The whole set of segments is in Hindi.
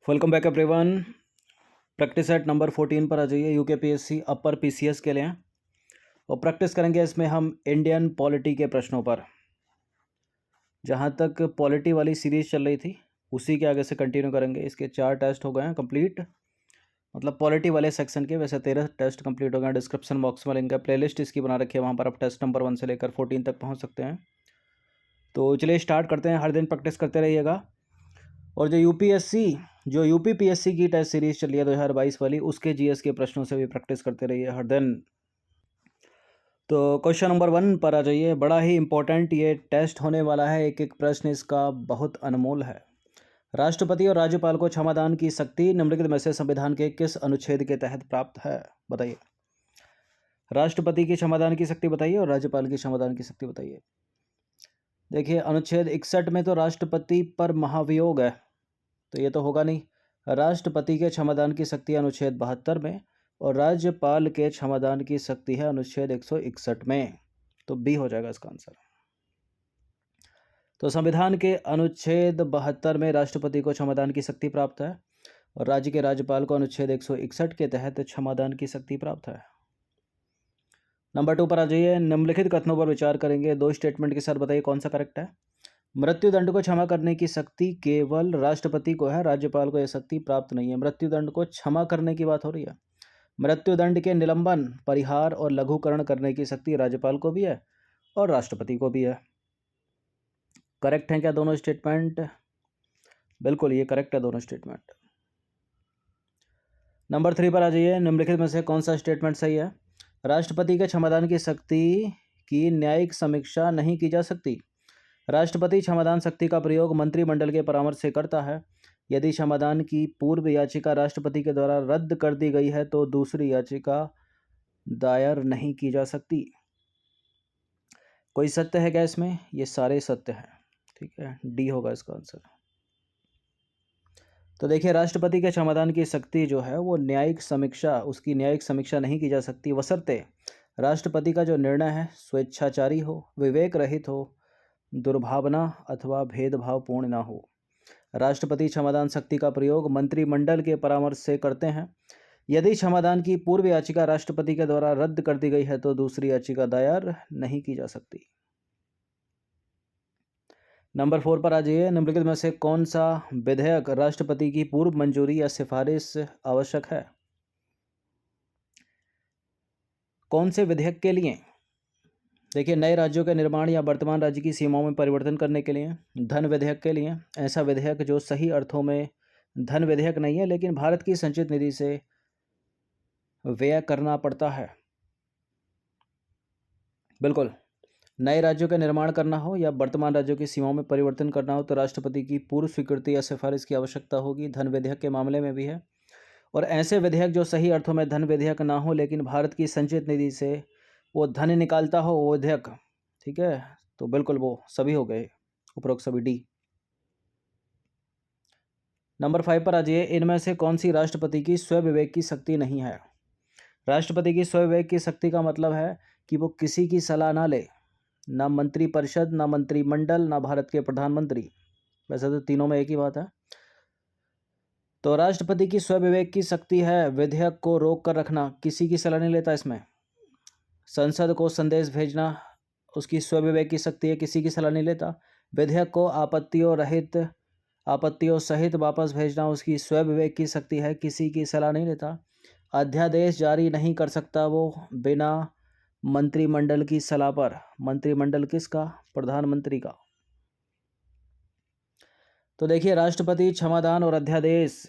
Welcome back everyone. Practice set number 14 पर आ जाइए। यूके पीएससी अपर पीसीएस के लिए और प्रैक्टिस करेंगे इसमें हम इंडियन पॉलिटी के प्रश्नों पर। जहां तक पॉलिटी वाली सीरीज चल रही थी उसी के आगे से कंटिन्यू करेंगे। इसके 4 टेस्ट हो गए हैं कंप्लीट, मतलब पॉलिटी वाले सेक्शन के। वैसे 13 टेस्ट कंप्लीट हो गए हैं। डिस्क्रिप्शन बॉक्स में लिंक है, प्लेलिस्ट इसकी बना रखी है, वहाँ पर आप टेस्ट नंबर 1 से लेकर 14 तक पहुँच सकते हैं। तो चलिए स्टार्ट करते हैं। हर दिन प्रैक्टिस करते रहिएगा। और जो यूपी पीएससी की टेस्ट सीरीज चली है 2022 वाली, उसके जीएस के प्रश्नों से भी प्रैक्टिस करते रहिए हर दिन। तो क्वेश्चन नंबर 1 पर आ जाइए। बड़ा ही इंपॉर्टेंट ये टेस्ट होने वाला है। एक एक प्रश्न इसका बहुत अनमोल है। राष्ट्रपति और राज्यपाल को क्षमादान की शक्ति निम्नलिखित में से संविधान के किस अनुच्छेद के तहत प्राप्त है? बताइए। राष्ट्रपति की क्षमादान की शक्ति बताइए और राज्यपाल की क्षमादान की शक्ति बताइए। देखिए, अनुच्छेद 61 में तो राष्ट्रपति पर महाभियोग है, तो ये तो होगा नहीं। राष्ट्रपति के क्षमादान की शक्ति अनुच्छेद 72 में और राज्यपाल के क्षमादान की शक्ति है अनुच्छेद 161 में, तो बी हो जाएगा इसका आंसर। तो संविधान के अनुच्छेद 72 में राष्ट्रपति को क्षमादान की शक्ति प्राप्त है और राज्य के राज्यपाल को अनुच्छेद 161 के तहत क्षमादान की शक्ति प्राप्त है। नंबर 2 पर आ जाइए। निम्नलिखित कथनों पर विचार करेंगे। 2 स्टेटमेंट के साथ बताइए कौन सा करेक्ट है। मृत्युदंड को क्षमा करने की शक्ति केवल राष्ट्रपति को है, राज्यपाल को यह शक्ति प्राप्त नहीं है। मृत्युदंड को क्षमा करने की बात हो रही है। मृत्युदंड के निलंबन, परिहार और लघुकरण करने की शक्ति राज्यपाल को भी है और राष्ट्रपति को भी है। करेक्ट है क्या दोनों स्टेटमेंट? बिल्कुल, ये करेक्ट है दोनों स्टेटमेंट। नंबर 3 पर आ जाइए। निम्नलिखित में से कौन सा स्टेटमेंट सही है? राष्ट्रपति के क्षमादान की शक्ति की न्यायिक समीक्षा नहीं की जा सकती। राष्ट्रपति क्षमादान शक्ति का प्रयोग मंत्रिमंडल के परामर्श से करता है। यदि क्षमादान की पूर्व याचिका राष्ट्रपति के द्वारा रद्द कर दी गई है तो दूसरी याचिका दायर नहीं की जा सकती। कोई सत्य है क्या इसमें? ये सारे सत्य हैं। ठीक है, डी होगा इसका आंसर। तो देखिए, राष्ट्रपति के क्षमादान की शक्ति जो है वो उसकी न्यायिक समीक्षा नहीं की जा सकती, बशर्ते राष्ट्रपति का जो निर्णय है स्वेच्छाचारी हो, विवेक रहित हो, दुर्भावना अथवा भेदभावपूर्ण ना हो। राष्ट्रपति क्षमादान शक्ति का प्रयोग मंत्रिमंडल के परामर्श से करते हैं। यदि क्षमादान की पूर्व याचिका राष्ट्रपति के द्वारा रद्द कर दी गई है तो दूसरी याचिका दायर नहीं की जा सकती। नंबर 4 पर आ जाइए। निम्नलिखित में से कौन सा विधेयक राष्ट्रपति की पूर्व मंजूरी या सिफारिश आवश्यक है? कौन से विधेयक के लिए? देखिए, नए राज्यों के निर्माण या वर्तमान राज्य की सीमाओं में परिवर्तन करने के लिए, धन विधेयक के लिए, ऐसा विधेयक जो सही अर्थों में धन विधेयक नहीं है लेकिन भारत की संचित निधि से व्यय करना पड़ता है। बिल्कुल, नए राज्यों का निर्माण करना हो या वर्तमान राज्यों की सीमाओं में परिवर्तन करना हो तो राष्ट्रपति की पूर्व स्वीकृति या सिफारिश की आवश्यकता होगी। धन विधेयक के मामले में भी है। और ऐसे विधेयक जो सही अर्थों में धन विधेयक ना हो लेकिन भारत की संचित निधि से वो धन निकालता हो वो विधेयक, ठीक है, तो बिल्कुल वो सभी हो गए, उपरोक्त सभी डी। नंबर 5 पर आ जाइए। इनमें से कौन सी राष्ट्रपति की स्वविवेक की शक्ति नहीं है? राष्ट्रपति की स्वविवेक की शक्ति का मतलब है कि वो किसी की सलाह ना ले, ना मंत्रिपरिषद, ना मंत्रिमंडल, ना भारत के प्रधानमंत्री। वैसे तो तीनों में एक ही बात है। तो राष्ट्रपति की स्वविवेक की शक्ति है विधेयक को रोक कर रखना, किसी की सलाह नहीं लेता इसमें। संसद को संदेश भेजना उसकी स्वविवेक की शक्ति है, किसी की सलाह नहीं लेता। विधेयक को आपत्तियों सहित वापस भेजना उसकी स्वविवेक की शक्ति है, किसी की सलाह नहीं लेता। अध्यादेश जारी नहीं कर सकता वो बिना मंत्रिमंडल की सलाह पर। मंत्रिमंडल किसका? प्रधानमंत्री का। तो देखिए, राष्ट्रपति क्षमादान और अध्यादेश,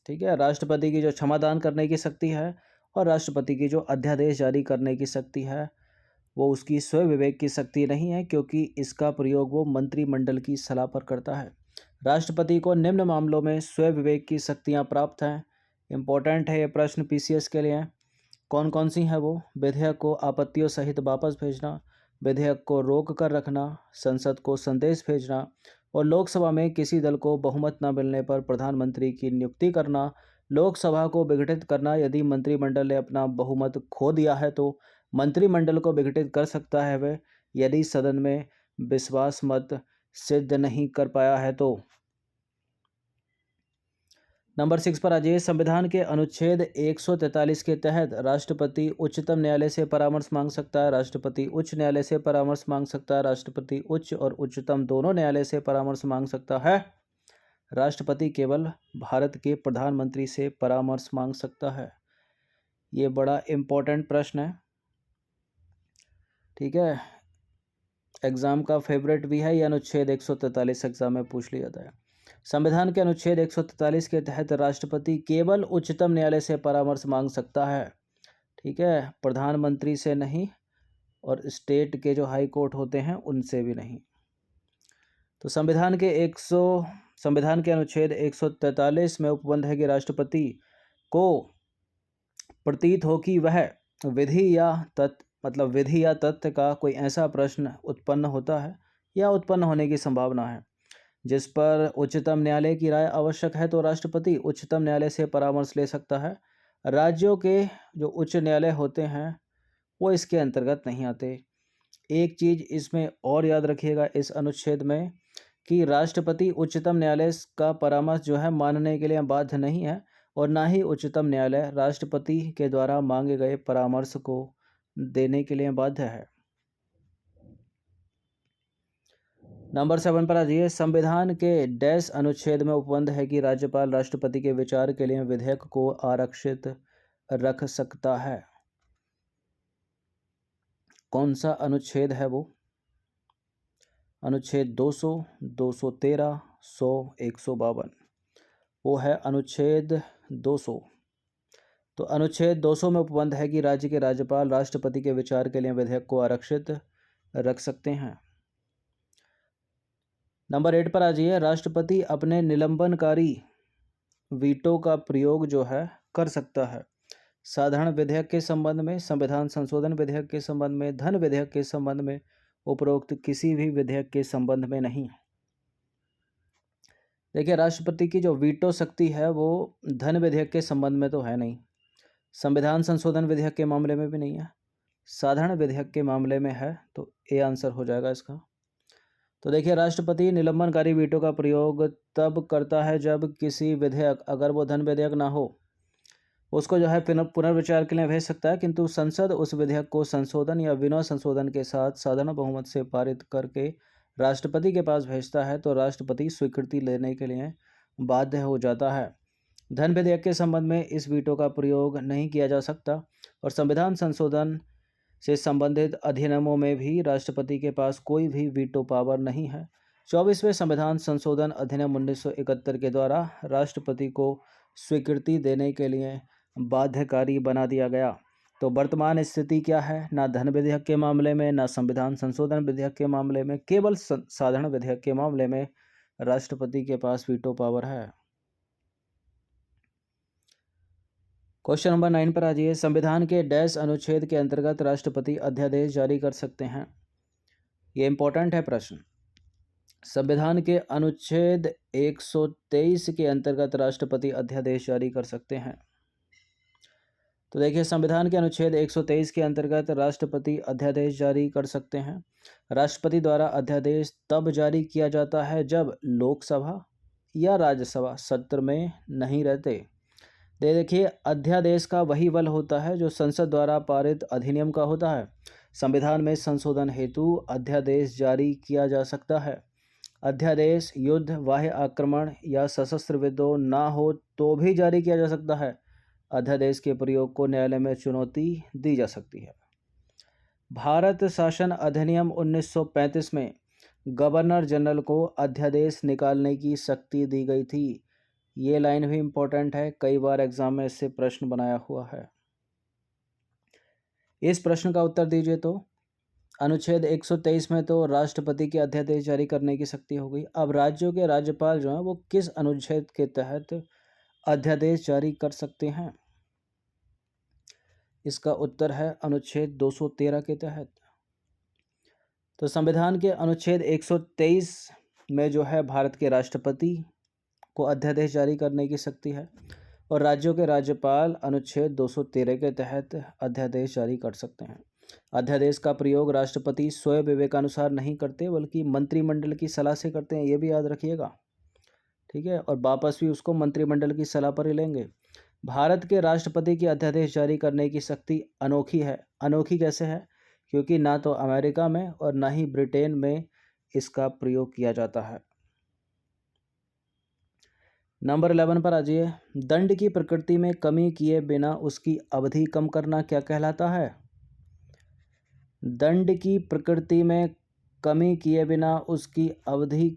ठीक है, राष्ट्रपति की जो क्षमादान करने की शक्ति है और राष्ट्रपति की जो अध्यादेश जारी करने की शक्ति है वो उसकी स्वविवेक की शक्ति नहीं है, क्योंकि इसका प्रयोग वो मंत्रिमंडल की सलाह पर करता है। राष्ट्रपति को निम्न मामलों में स्वविवेक की शक्तियां प्राप्त हैं। इंपॉर्टेंट है ये प्रश्न पीसीएस के लिए। कौन कौन सी हैं वो? विधेयक को आपत्तियों सहित वापस भेजना, विधेयक को रोक कर रखना, संसद को संदेश भेजना और लोकसभा में किसी दल को बहुमत न मिलने पर प्रधानमंत्री की नियुक्ति करना, लोकसभा को विघटित करना। यदि मंत्रिमंडल ने अपना बहुमत खो दिया है तो मंत्रिमंडल को विघटित कर सकता है वह, यदि सदन में विश्वास मत सिद्ध नहीं कर पाया है तो। नंबर 6 पर आ जाइए। संविधान के अनुच्छेद 143 के तहत राष्ट्रपति उच्चतम न्यायालय से परामर्श मांग सकता है। राष्ट्रपति उच्च न्यायालय से परामर्श मांग सकता है। राष्ट्रपति उच्च और उच्चतम दोनों न्यायालय से परामर्श मांग सकता है। राष्ट्रपति केवल भारत के प्रधानमंत्री से परामर्श मांग सकता है। ये बड़ा इम्पोर्टेंट प्रश्न है, ठीक है। एग्जाम का फेवरेट भी है। ये अनुच्छेद 143 एग्जाम में पूछ लिया जाता है। संविधान के अनुच्छेद 143 के तहत राष्ट्रपति केवल उच्चतम न्यायालय से परामर्श मांग सकता है, ठीक है, प्रधानमंत्री से नहीं और स्टेट के जो हाई कोर्ट होते हैं उनसे भी नहीं। तो संविधान के अनुच्छेद 143 में उपबंध है कि राष्ट्रपति को प्रतीत हो कि वह विधि या तथ्य का कोई ऐसा प्रश्न उत्पन्न होता है या उत्पन्न होने की संभावना है जिस पर उच्चतम न्यायालय की राय आवश्यक है, तो राष्ट्रपति उच्चतम न्यायालय से परामर्श ले सकता है। राज्यों के जो उच्च न्यायालय होते हैं वो इसके अंतर्गत नहीं आते। एक चीज़ इसमें और याद रखिएगा इस अनुच्छेद में कि राष्ट्रपति उच्चतम न्यायालय का परामर्श जो है मानने के लिए बाध्य नहीं है और ना ही उच्चतम न्यायालय राष्ट्रपति के द्वारा मांगे गए परामर्श को देने के लिए बाध्य है। नंबर 7 पर आ जाइए। संविधान के डैश अनुच्छेद में उपबंध है कि राज्यपाल राष्ट्रपति के विचार के लिए विधेयक को आरक्षित रख सकता है। कौन सा अनुच्छेद है वो? अनुच्छेद 200, 213, 100, 152। वो है अनुच्छेद 200। तो अनुच्छेद 200 में उपबंध है कि राज्य के राज्यपाल राष्ट्रपति के विचार के लिए विधेयक को आरक्षित रख सकते हैं। नंबर 8 पर आ जाइए। राष्ट्रपति अपने निलंबनकारी वीटो का प्रयोग जो है कर सकता है साधारण विधेयक के संबंध में, संविधान संशोधन विधेयक के संबंध में, धन विधेयक के संबंध में, उपरोक्त किसी भी विधेयक के संबंध में नहीं। देखिए, राष्ट्रपति की जो वीटो शक्ति है वो धन विधेयक के संबंध में तो है नहीं, संविधान संशोधन विधेयक के मामले में भी नहीं है, साधारण विधेयक के मामले में है। तो ए आंसर हो जाएगा इसका। तो देखिए, राष्ट्रपति निलंबनकारी वीटो का प्रयोग तब करता है जब किसी विधेयक, अगर वो धन विधेयक ना हो, उसको जो है पुनर्विचार के लिए भेज सकता है, किंतु संसद उस विधेयक को संशोधन या बिना संशोधन के साथ साधारण बहुमत से पारित करके राष्ट्रपति के पास भेजता है तो राष्ट्रपति स्वीकृति लेने के लिए बाध्य हो जाता है। धन विधेयक के संबंध में इस वीटो का प्रयोग नहीं किया जा सकता और संविधान संशोधन से संबंधित अधिनियमों में भी राष्ट्रपति के पास कोई भी वीटो पावर नहीं है। 24वें संविधान संशोधन अधिनियम 1971 के द्वारा राष्ट्रपति को स्वीकृति देने के लिए बाध्यकारी बना दिया गया। तो वर्तमान स्थिति क्या है? ना धन विधेयक के मामले में, ना संविधान संशोधन विधेयक के मामले में, केवल साधारण विधेयक के मामले में राष्ट्रपति के पास वीटो पावर है। क्वेश्चन नंबर 9 पर आ जाइए। संविधान के डैश अनुच्छेद के अंतर्गत राष्ट्रपति अध्यादेश जारी कर सकते हैं। ये इंपॉर्टेंट है प्रश्न। संविधान के अनुच्छेद 123 के अंतर्गत राष्ट्रपति अध्यादेश जारी कर सकते हैं। तो देखिए, संविधान के अनुच्छेद 123 के अंतर्गत राष्ट्रपति अध्यादेश जारी कर सकते हैं। राष्ट्रपति द्वारा अध्यादेश तब जारी किया जाता है जब लोकसभा या राज्यसभा सत्र में नहीं रहते। देखिए, अध्यादेश का वही बल होता है जो संसद द्वारा पारित अधिनियम का होता है। संविधान में संशोधन हेतु अध्यादेश जारी किया जा सकता है। अध्यादेश युद्ध, बाह्य आक्रमण या सशस्त्र विद्रोह ना हो तो भी जारी किया जा सकता है। अध्यादेश के प्रयोग को न्यायालय में चुनौती दी जा सकती है। भारत शासन अधिनियम 1935 में गवर्नर जनरल को अध्यादेश निकालने की शक्ति दी गई थी। ये लाइन भी इम्पोर्टेंट है, कई बार एग्जाम में इससे प्रश्न बनाया हुआ है। इस प्रश्न का उत्तर दीजिए। तो अनुच्छेद 123 में तो राष्ट्रपति के अध्यादेश जारी करने की शक्ति हो गई। अब राज्यों के राज्यपाल जो हैं वो किस अनुच्छेद के तहत अध्यादेश जारी कर सकते हैं? इसका उत्तर है अनुच्छेद 213 के तहत। तो संविधान के अनुच्छेद 123 में जो है भारत के राष्ट्रपति को अध्यादेश जारी करने की शक्ति है और राज्यों के राज्यपाल अनुच्छेद 213 के तहत अध्यादेश जारी कर सकते हैं। अध्यादेश का प्रयोग राष्ट्रपति स्वयं विवेकानुसार नहीं करते बल्कि मंत्रिमंडल की सलाह से करते हैं, ये भी याद रखिएगा, ठीक है, और वापस भी उसको मंत्रिमंडल की सलाह पर ही लेंगे। भारत के राष्ट्रपति की अध्यादेश जारी करने की शक्ति अनोखी है। अनोखी कैसे है? क्योंकि ना तो अमेरिका में और ना ही ब्रिटेन में इसका प्रयोग किया जाता है। नंबर 11 पर आ जाइए। दंड की प्रकृति में कमी किए बिना उसकी अवधि कम करना क्या कहलाता है? दंड की प्रकृति में कमी किए बिना उसकी अवधि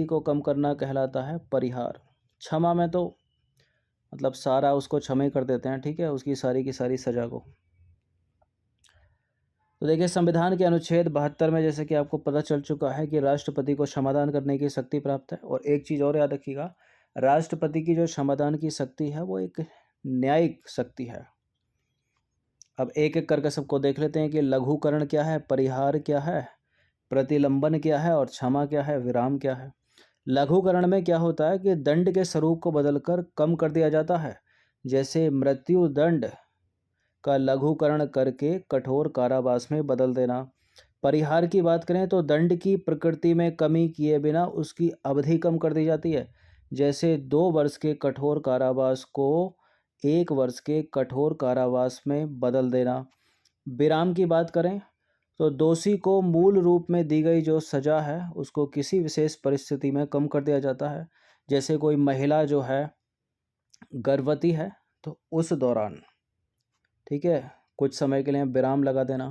को कम करना कहलाता है परिहार। क्षमा में तो मतलब सारा उसको क्षमा ही कर देते हैं, ठीक है, उसकी सारी की सारी सजा को। तो देखिए, संविधान के अनुच्छेद 72 में जैसे कि आपको पता चल चुका है कि राष्ट्रपति को क्षमादान करने की शक्ति प्राप्त है। और एक चीज़ और याद रखिएगा, राष्ट्रपति की जो क्षमादान की शक्ति है वो एक न्यायिक शक्ति है। अब एक एक करके सबको देख लेते हैं कि लघुकरण क्या है, परिहार क्या है, प्रतिलंबन क्या है और क्षमा क्या है, विराम क्या है। लघुकरण में क्या होता है कि दंड के स्वरूप को बदलकर कम कर दिया जाता है, जैसे मृत्यु दंड का लघुकरण करके कठोर कारावास में बदल देना। परिहार की बात करें तो दंड की प्रकृति में कमी किए बिना उसकी अवधि कम कर दी जाती है, जैसे 2 वर्ष के कठोर कारावास को 1 वर्ष के कठोर कारावास में बदल देना। विराम की बात करें तो दोषी को मूल रूप में दी गई जो सज़ा है उसको किसी विशेष परिस्थिति में कम कर दिया जाता है, जैसे कोई महिला जो है गर्भवती है तो उस दौरान, ठीक है, कुछ समय के लिए विराम लगा देना।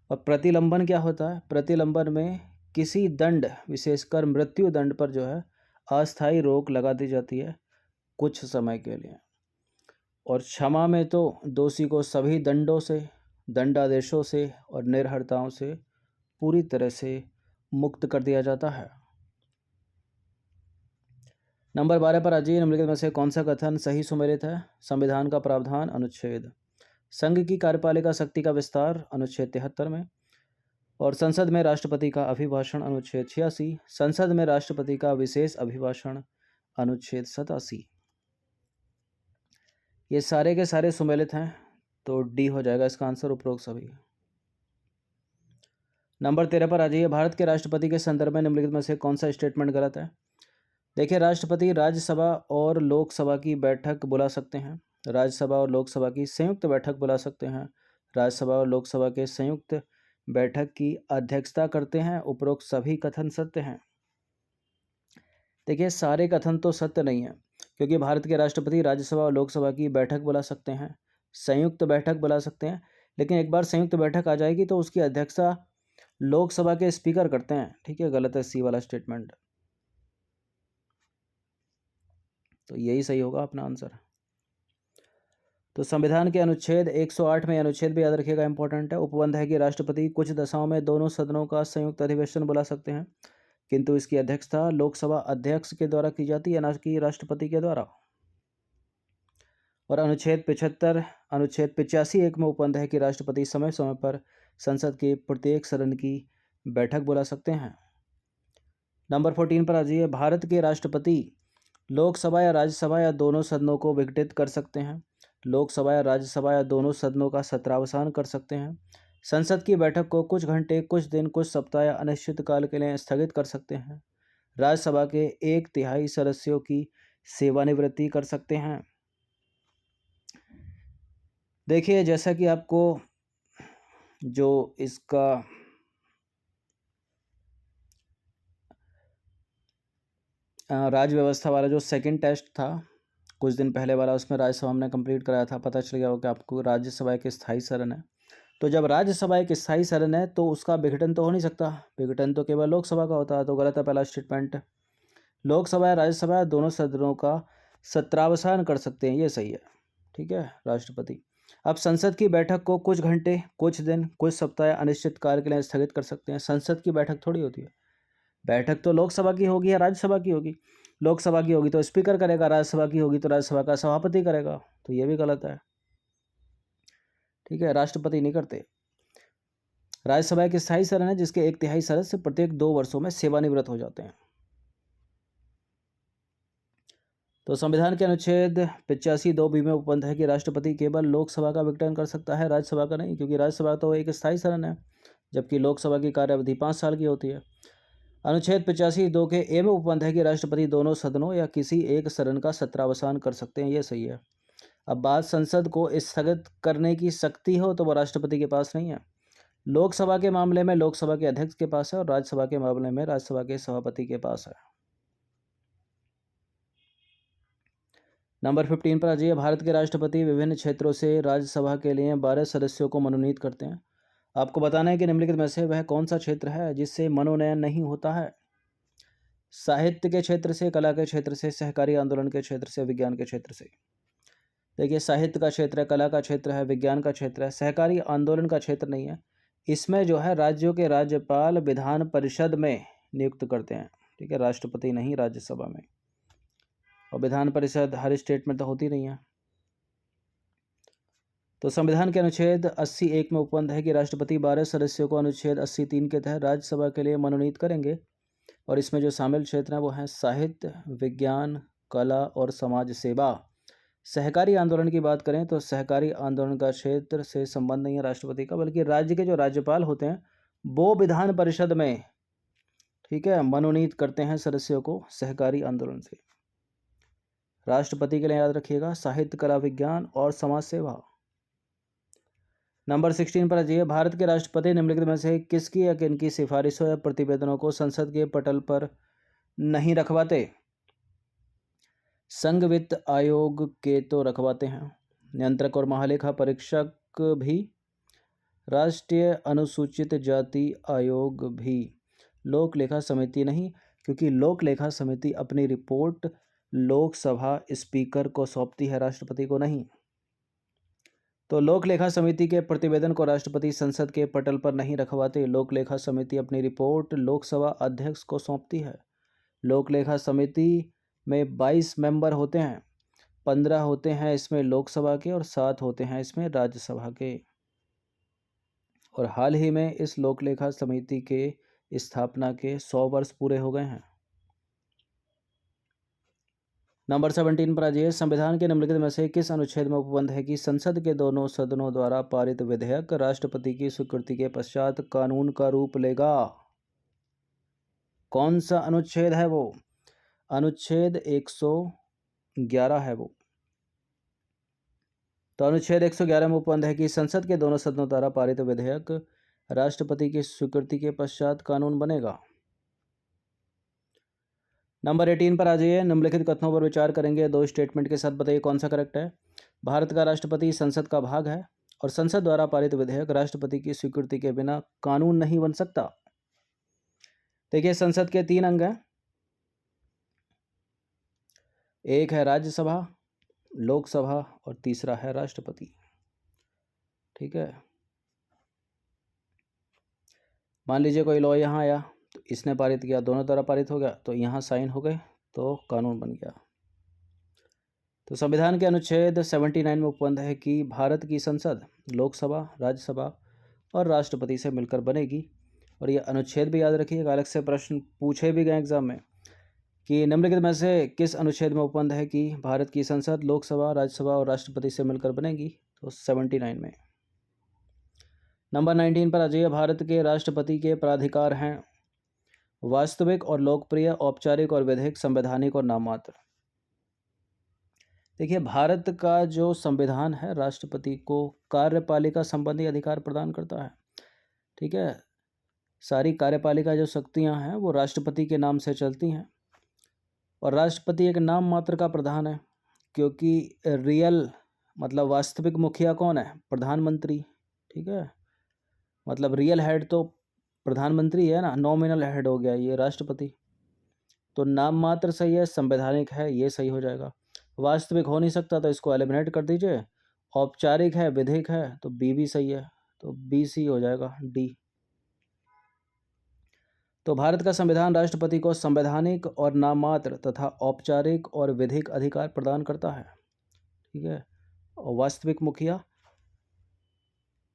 और प्रतिलंबन क्या होता है? प्रतिलंबन में किसी दंड, विशेषकर मृत्यु दंड पर जो है अस्थायी रोक लगा दी जाती है कुछ समय के लिए। और क्षमा में तो दोषी को सभी दंडों से, दंडादेशों से और निर्हरताओं से पूरी तरह से मुक्त कर दिया जाता है। नंबर 12 पर आ जाइए। निम्नलिखित में से कौन सा कथन सही सुमेलित है? संविधान का प्रावधान अनुच्छेद। संघ की कार्यपालिका शक्ति का विस्तार अनुच्छेद 73 में। और संसद में राष्ट्रपति का अभिभाषण अनुच्छेद 86। संसद में राष्ट्रपति का विशेष अभिभाषण अनुच्छेद 87। ये सारे के सारे सुमेलित हैं, तो डी हो जाएगा इसका आंसर, उपरोक्त सभी। नंबर 13 पर आ जाइए। भारत के राष्ट्रपति के संदर्भ में निम्नलिखित में से कौन सा स्टेटमेंट गलत है? देखिए, राष्ट्रपति राज्यसभा और लोकसभा की बैठक बुला सकते हैं, राज्यसभा और लोकसभा की संयुक्त बैठक बुला सकते हैं, राज्यसभा और लोकसभा के संयुक्त बैठक की अध्यक्षता करते हैं। उपरोक्त सभी कथन सत्य हैं। देखिए, सारे कथन तो सत्य नहीं है, क्योंकि भारत के राष्ट्रपति राज्यसभा और लोकसभा की बैठक बुला सकते हैं, संयुक्त बैठक बुला सकते हैं, लेकिन एक बार संयुक्त बैठक आ जाएगी तो उसकी अध्यक्षता लोकसभा के स्पीकर करते हैं, ठीक है, गलत है सी वाला स्टेटमेंट। तो यही सही होगा अपना आंसर। तो संविधान के अनुच्छेद 108 में अनुच्छेद भी याद रखिएगा, इंपॉर्टेंट है। उपबंध है कि राष्ट्रपति कुछ दशाओं में दोनों सदनों का संयुक्त अधिवेशन बुला सकते हैं, किंतु इसकी अध्यक्षता लोकसभा अध्यक्ष के द्वारा की जाती है, न कि राष्ट्रपति के द्वारा। और अनुच्छेद 85 में उपबंध है कि राष्ट्रपति समय समय पर संसद के प्रत्येक सदन की बैठक बुला सकते हैं। नंबर 14 पर आ जाइए। भारत के राष्ट्रपति लोकसभा या राज्यसभा या दोनों सदनों को विघटित कर सकते हैं, लोकसभा या राज्यसभा या दोनों सदनों का सत्रावसान कर सकते हैं, संसद की बैठक को कुछ घंटे, कुछ दिन, कुछ सप्ताह या अनिश्चित काल के लिए स्थगित कर सकते हैं, राज्यसभा के 1/3 सदस्यों की सेवानिवृत्ति कर सकते हैं। देखिए, जैसा कि आपको जो इसका राज्य व्यवस्था वाला जो सेकंड टेस्ट था कुछ दिन पहले वाला, उसमें राज्यसभा हमने कंप्लीट कराया था, पता चल गया हो कि आपको राज्यसभा एक स्थायी सदन है। तो जब राज्यसभा एक स्थायी सदन है तो उसका विघटन तो हो नहीं सकता, विघटन तो केवल लोकसभा का होता है, तो गलत है पहला स्टेटमेंट। लोकसभा या राज्यसभा दोनों सदनों का सत्रावसान कर सकते हैं, ये सही है, ठीक है, राष्ट्रपति। अब संसद की बैठक को कुछ घंटे, कुछ दिन, कुछ सप्ताह या अनिश्चित काल के लिए स्थगित कर सकते हैं। संसद की बैठक थोड़ी होती है, बैठक तो लोकसभा की होगी या राज्यसभा की होगी। लोकसभा की होगी तो स्पीकर करेगा, राज्यसभा की होगी तो राज्यसभा का सभापति करेगा, तो ये भी गलत है, ठीक है, राष्ट्रपति नहीं करते। राज्यसभा एक स्थायी सदन है जिसके 1/3 सदस्य प्रत्येक 2 वर्षों में सेवानिवृत्त हो जाते हैं। तो संविधान के अनुच्छेद 85(2)(b) में उपबंध है कि राष्ट्रपति केवल लोकसभा का विघटन कर सकता है, राज्यसभा का नहीं, क्योंकि राज्यसभा तो एक स्थायी सदन है, जबकि लोकसभा की कार्यावधि 5 साल की होती है। अनुच्छेद 85(2) के ए में उपबंध है कि राष्ट्रपति दोनों सदनों या किसी एक सदन का सत्रावसान कर सकते हैं, ये सही है। अब बात संसद को स्थगित करने की शक्ति हो तो वो राष्ट्रपति के पास नहीं है। लोकसभा के मामले में लोकसभा के अध्यक्ष के पास है और राज्यसभा के मामले में राज्यसभा के सभापति के पास है। नंबर 15 पर आ जाइए। भारत के राष्ट्रपति विभिन्न क्षेत्रों से राज्यसभा के लिए 12 सदस्यों को मनोनीत करते हैं। आपको बताना है कि निम्नलिखित में से वह कौन सा क्षेत्र है जिससे मनोनयन नहीं होता है। साहित्य के क्षेत्र से, कला के क्षेत्र से, सहकारी आंदोलन के क्षेत्र से, विज्ञान के क्षेत्र से। देखिए, साहित्य का क्षेत्र है, कला का क्षेत्र है, विज्ञान का क्षेत्र है, सहकारी आंदोलन का क्षेत्र नहीं है। इसमें जो है राज्यों के राज्यपाल विधान परिषद में नियुक्त करते हैं, ठीक है, राष्ट्रपति नहीं राज्यसभा में। और विधान परिषद हर स्टेट में तो होती नहीं है। तो संविधान के अनुच्छेद 80(1) में उपबंध है कि राष्ट्रपति 12 सदस्यों को अनुच्छेद 80(3) के तहत राज्यसभा के लिए मनोनीत करेंगे। और इसमें जो शामिल क्षेत्र हैं वो हैं साहित्य, विज्ञान, कला और समाज सेवा। सहकारी आंदोलन की बात करें तो सहकारी आंदोलन का क्षेत्र से संबंध नहीं है राष्ट्रपति का, बल्कि राज्य के जो राज्यपाल होते हैं वो विधान परिषद में, ठीक है, मनोनीत करते हैं सदस्यों को सहकारी आंदोलन से। राष्ट्रपति के लिए याद रखिएगा साहित्य, कला, विज्ञान और समाज सेवा। नंबर 16 पर आ जाइए। भारत के राष्ट्रपति निम्नलिखित में से किसकी या किनकी सिफारिशों या प्रतिवेदनों को संसद के पटल पर नहीं रखवाते। संघ वित्त आयोग के तो रखवाते हैं, नियंत्रक और महालेखा परीक्षक भी, राष्ट्रीय अनुसूचित जाति आयोग भी, लोक लेखा समिति नहीं, क्योंकि लोक लेखा समिति अपनी रिपोर्ट लोकसभा स्पीकर को सौंपती है, राष्ट्रपति को नहीं। तो लोक लेखा समिति के प्रतिवेदन को राष्ट्रपति संसद के पटल पर नहीं रखवाते। लोक लेखा समिति अपनी रिपोर्ट लोकसभा अध्यक्ष को सौंपती है। लोक लेखा समिति में 22 मेंबर होते हैं, 15 होते हैं इसमें लोकसभा के और 7 होते हैं इसमें राज्यसभा के। और हाल ही में इस लोक लेखा समिति के स्थापना के 100 वर्ष पूरे हो गए हैं। नंबर 17 पर आ जाइए। संविधान के निम्नलिखित में से किस अनुच्छेद में उपबंध है कि संसद के दोनों सदनों द्वारा पारित विधेयक राष्ट्रपति की स्वीकृति के पश्चात कानून का रूप लेगा। कौन सा अनुच्छेद है वो? अनुच्छेद 111 है वो। तो अनुच्छेद 111 में उपबंध है कि संसद के दोनों सदनों द्वारा पारित विधेयक राष्ट्रपति की स्वीकृति के पश्चात कानून बनेगा। नंबर 18 पर आ जाइए। निम्नलिखित कथनों पर विचार करेंगे, दो स्टेटमेंट के साथ बताइए कौन सा करेक्ट है। भारत का राष्ट्रपति संसद का भाग है और संसद द्वारा पारित विधेयक राष्ट्रपति की स्वीकृति के बिना कानून नहीं बन सकता। देखिए, संसद के 3 अंग हैं, एक है राज्यसभा, लोकसभा और तीसरा है राष्ट्रपति, ठीक है। मान लीजिए कोई लॉ यहाँ आया तो इसने पारित किया, दोनों तरफ पारित हो गया तो यहाँ साइन हो गए तो कानून बन गया। तो संविधान के अनुच्छेद 79 में उपबंध है कि भारत की संसद लोकसभा, राज्यसभा और राष्ट्रपति से मिलकर बनेगी। और ये अनुच्छेद भी याद रखिएगा, अलग से प्रश्न पूछे भी गए एग्जाम में कि निम्नलिखित में से किस अनुच्छेद में उपबंध है कि भारत की संसद लोकसभा, राज्यसभा और राष्ट्रपति से मिलकर बनेगी। तो 79 में। नंबर 19 पर आ जाइए। भारत के राष्ट्रपति के प्राधिकार हैं वास्तविक और लोकप्रिय, औपचारिक और विधिक, संवैधानिक और नाममात्र। देखिए, भारत का जो संविधान है राष्ट्रपति को कार्यपालिका संबंधी अधिकार प्रदान करता है, ठीक है। सारी कार्यपालिका जो शक्तियां हैं वो राष्ट्रपति के नाम से चलती हैं और राष्ट्रपति एक नाम मात्र का प्रधान है, क्योंकि रियल मतलब वास्तविक मुखिया कौन है? प्रधानमंत्री, ठीक है। मतलब रियल हेड तो प्रधानमंत्री है ना, नॉमिनल हेड हो गया ये राष्ट्रपति। तो नाम मात्र सही है, संवैधानिक है, ये सही हो जाएगा। वास्तविक हो नहीं सकता तो इसको एलिमिनेट कर दीजिए। औपचारिक है, विधिक है, तो बी भी सही है, तो बी सी हो जाएगा, डी। तो भारत का संविधान राष्ट्रपति को संवैधानिक और नाममात्र तथा औपचारिक और विधिक अधिकार प्रदान करता है, ठीक है। और वास्तविक मुखिया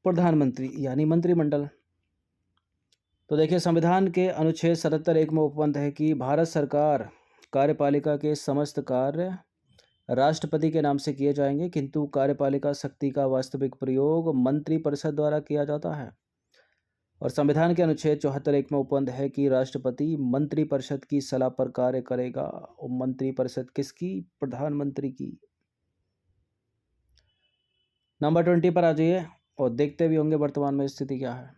प्रधानमंत्री यानी मंत्रिमंडल। तो देखिए, संविधान के अनुच्छेद 77(1) में उपबंध है कि भारत सरकार कार्यपालिका के समस्त कार्य राष्ट्रपति के नाम से किए जाएंगे, किंतु कार्यपालिका शक्ति का वास्तविक प्रयोग मंत्रिपरिषद द्वारा किया जाता है। और संविधान के अनुच्छेद 74(1) में उपबंध है कि राष्ट्रपति मंत्रिपरिषद की सलाह पर कार्य करेगा। और मंत्रिपरिषद किसकी? प्रधानमंत्री की। नंबर 20 पर आ जाइए और देखते भी होंगे वर्तमान में स्थिति क्या है।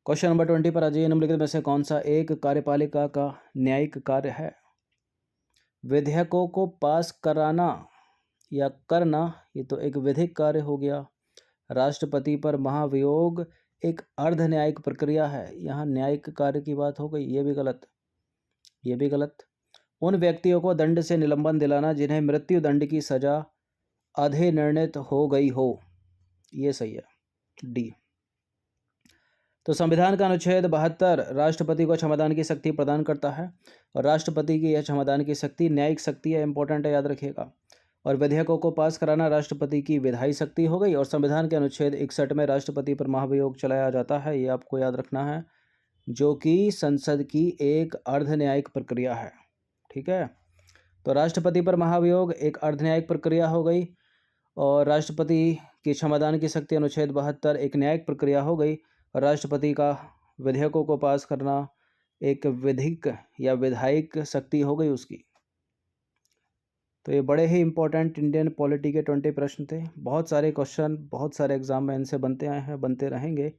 क्वेश्चन नंबर 20 पर आ जाइए। निम्नलिखित में से कौन सा एक कार्यपालिका का न्यायिक कार्य है? विधेयकों को पास कराना या करना, ये तो एक विधिक कार्य हो गया। राष्ट्रपति पर महाभियोग एक अर्ध न्यायिक प्रक्रिया है। यहाँ न्यायिक कार्य की बात हो गई, ये भी गलत, ये भी गलत। उन व्यक्तियों को दंड से निलंबन दिलाना जिन्हें मृत्यु दंड की सजा अधिनिर्णित हो गई हो, ये सही है, डी। तो संविधान का अनुच्छेद 72 राष्ट्रपति को क्षमादान की शक्ति प्रदान करता है और राष्ट्रपति की यह क्षमादान की शक्ति न्यायिक शक्ति है, इंपॉर्टेंट है, याद रखिएगा। और विधेयकों को पास कराना राष्ट्रपति की विधायी शक्ति हो गई। और संविधान के अनुच्छेद 61 में राष्ट्रपति पर महाभियोग चलाया जाता है, ये आपको याद रखना है, जो कि संसद की एक अर्ध न्यायिक प्रक्रिया है। ठीक है, तो राष्ट्रपति पर महाभियोग एक अर्ध न्यायिक प्रक्रिया हो गई और राष्ट्रपति की क्षमादान की शक्ति अनुच्छेद 72 एक न्यायिक प्रक्रिया हो गई और राष्ट्रपति का विधेयकों को पास करना एक विधिक या विधायिक शक्ति हो गई उसकी। तो ये बड़े ही इंपॉर्टेंट इंडियन पॉलिटी के 20 प्रश्न थे। बहुत सारे क्वेश्चन बहुत सारे एग्जाम में इनसे बनते आए हैं, बनते रहेंगे।